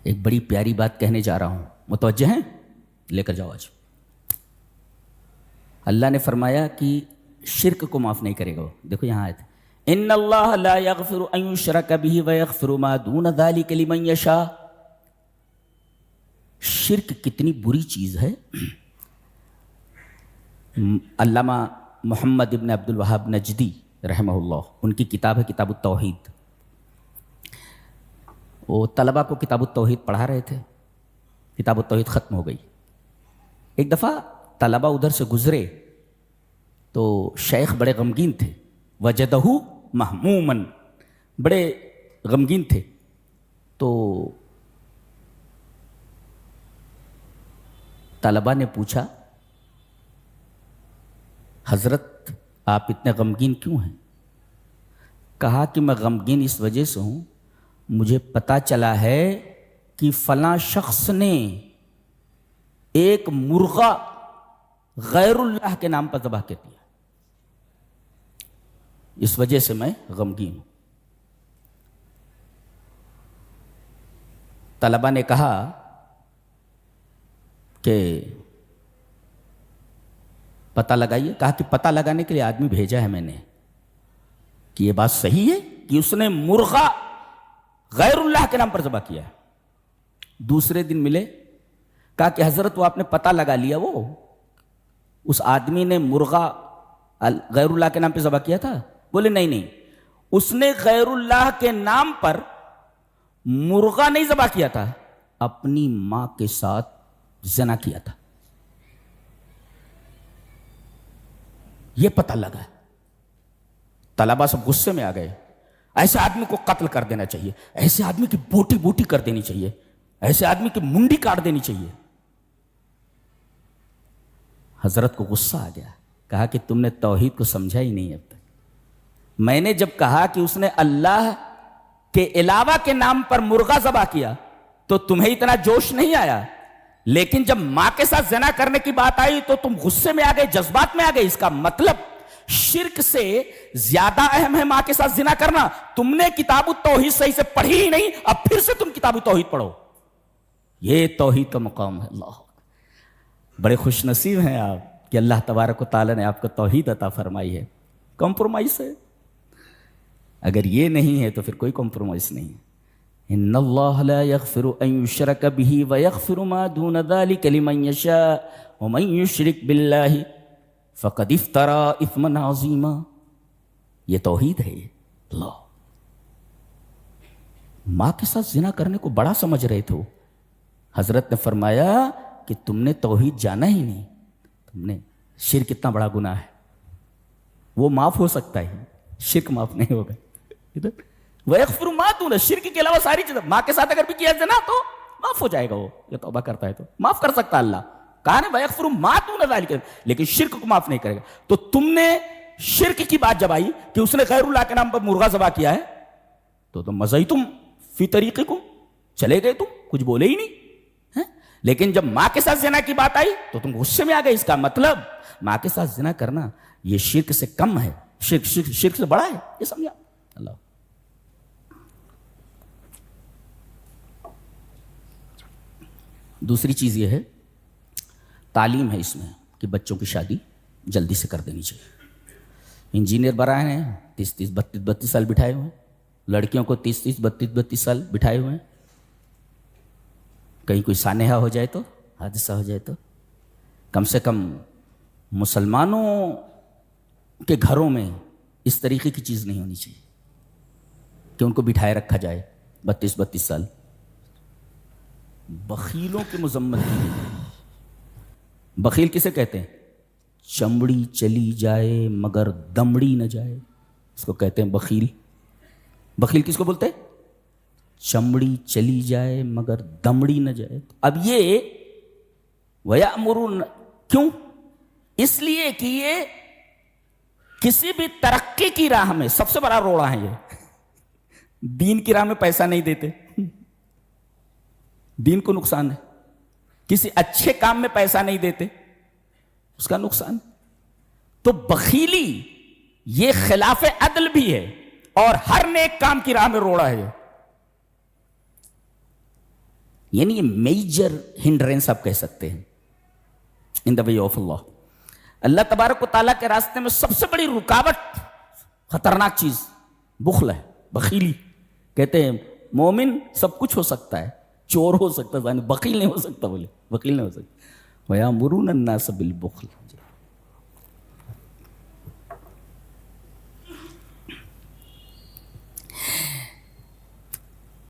ایک بڑی پیاری بات کہنے جا رہا ہوں، متوجہ ہیں؟ لے کر جاؤ آج۔ اللہ نے فرمایا کہ شرک کو معاف نہیں کرے گا وہ۔ دیکھو یہاں آیت، ان اللہ لا یغفر ان یشرک بہ ویغفر ما دون ذلک لمن یشاء۔ شرک کتنی بری چیز ہے۔ علامہ محمد ابن عبد الوہاب نجدی رحمہ اللہ، ان کی کتاب ہے کتاب التوحید۔ وہ طلبہ کو کتاب التوحید پڑھا رہے تھے، کتاب التوحید ختم ہو گئی۔ ایک دفعہ طلبہ ادھر سے گزرے تو شیخ بڑے غمگین تھے، وجدہ مہموماً، بڑے غمگین تھے۔ تو طلبہ نے پوچھا، حضرت آپ اتنے غمگین کیوں ہیں؟ کہا کہ میں غمگین اس وجہ سے ہوں، مجھے پتہ چلا ہے کہ فلاں شخص نے ایک مرغا غیر اللہ کے نام پر ذبح کر دیا، اس وجہ سے میں غمگین ہوں۔ طلبہ نے کہا کہ پتہ لگائیے۔ کہا کہ پتہ لگانے کے لیے آدمی بھیجا ہے میں نے کہ یہ بات صحیح ہے کہ اس نے مرغا غیر اللہ کے نام پر ذبح کیا ہے۔ دوسرے دن ملے، کہا کہ حضرت وہ آپ نے پتہ لگا لیا، وہ اس آدمی نے مرغا غیر اللہ کے نام پہ ذبح کیا تھا؟ بولے نہیں، اس نے غیر اللہ کے نام پر مرغا نہیں ذبح کیا تھا، اپنی ماں کے ساتھ زنا کیا تھا، یہ پتہ لگا۔ طلبہ سب غصے میں آ گئے، ایسے آدمی کو قتل کر دینا چاہیے، ایسے آدمی کی بوٹی بوٹی کر دینی چاہیے، ایسے آدمی کی منڈی کاٹ دینی چاہیے۔ حضرت کو غصہ آ گیا، کہا کہ تم نے توحید کو سمجھا ہی نہیں اب تک۔ میں نے جب کہا کہ اس نے اللہ کے علاوہ کے نام پر مرغا ذبح کیا تو تمہیں اتنا جوش نہیں آیا، لیکن جب ماں کے ساتھ زنا کرنے کی بات آئی تو تم غصے میں آ گئے، جذبات میں آ گئے۔ اس کا مطلب شرک سے زیادہ اہم ہے ماں کے ساتھ زنا کرنا۔ تم نے کتاب التوحید صحیح سے پڑھی ہی نہیں، اب پھر سے تم کتاب التوحید پڑھو۔ یہ توحید کا مقام ہے۔ اللہ بڑے خوش نصیب ہیں آپ کہ اللہ تبارک و تعالیٰ نے آپ کو توحید عطا فرمائی ہے۔ کمپرومائز ہے، اگر یہ نہیں ہے تو پھر کوئی کمپرومائز نہیں ہے۔ ان اللہ لا یغفر ان یشرک بہ ویغفر ما دون ذلک لمن یشاء ومن یشرک باللہ فقد افترى اثما عظیما۔ یہ توحید ہے۔ اللہ ماں کے ساتھ زنا کرنے کو بڑا سمجھ رہے تھے، حضرت نے فرمایا کہ تم نے توحید جانا ہی نہیں، تم نے شرک اتنا بڑا گناہ ہے، وہ معاف ہو سکتا ہے، شرک معاف نہیں ہوگا۔ وَيَغْفِرُ مَا دُونَ، شرک کے علاوہ ساری چیزیں، ماں کے ساتھ اگر بھی کیا زنا تو معاف ہو جائے گا، وہ یہ توبہ کرتا ہے تو معاف کر سکتا اللہ۔ کہا نا وَيَغْفِرُ مَا دُونَ ذَلِكَ، لیکن شرک کو معاف نہیں کرے گا۔ تو تم نے شرک کی بات جب آئی کہ اس نے غیر اللہ کے نام پر مرغا ذبح کیا ہے تو تم مزیتم فی طریقکم، چلے گئے، تم کچھ بولے ہی نہیں۔ لیکن جب ماں کے ساتھ زنا کی بات آئی تو تم غصے میں آ گئے۔ اس کا مطلب ماں کے ساتھ زنا کرنا یہ شرک سے کم ہے، شرک سے بڑا ہے، یہ سمجھا اللہ۔ دوسری چیز یہ ہے، تعلیم ہے اس میں کہ بچوں کی شادی جلدی سے کر دینی چاہیے۔ انجینئر برائے ہیں 30 32 سال بٹھائے ہوئے ہیں، لڑکیوں کو 30 32 سال بٹھائے ہوئے ہیں۔ کہیں کوئی سانحہ ہو جائے تو، حادثہ ہو جائے تو، کم سے کم مسلمانوں کے گھروں میں اس طریقے کی چیز نہیں ہونی چاہیے کہ ان کو بٹھائے رکھا جائے 32 سال۔ بخیلوں کی مذمت کی گئی۔ بخیل کسے کہتے ہیں؟ چمڑی چلی جائے مگر دمڑی نہ جائے، اس کو کہتے ہیں بخیل۔ بخیل کس کو بولتے ہیں؟ چمڑی چلی جائے مگر دمڑی نہ جائے۔ اب یہ وَيَأْمُرُونَ، کیوں؟ اس لیے کہ یہ کسی بھی ترقی کی راہ میں سب سے بڑا روڑا ہے۔ یہ دین کی راہ میں پیسہ نہیں دیتے، دین کو نقصان ہے۔ کسی اچھے کام میں پیسہ نہیں دیتے، اس کا نقصان۔ تو بخیلی یہ خلاف عدل بھی ہے اور ہر نیک کام کی راہ میں روڑا ہے۔ یعنی یہ میجر ہنڈرینس آپ کہہ سکتے ہیں ان دا وے آف اللہ. اللہ تبارک و تعالیٰ کے راستے میں سب سے بڑی رکاوٹ، خطرناک چیز بخل ہے، بخیلی. کہتے ہیں مومن سب کچھ ہو سکتا ہے، چور ہو سکتا ہے، بخیل نہیں ہو سکتا. بولے بخیل نہیں ہو سکتا. وَيَأْمُرُونَ النَّاسَ بِالْبُخْلِ.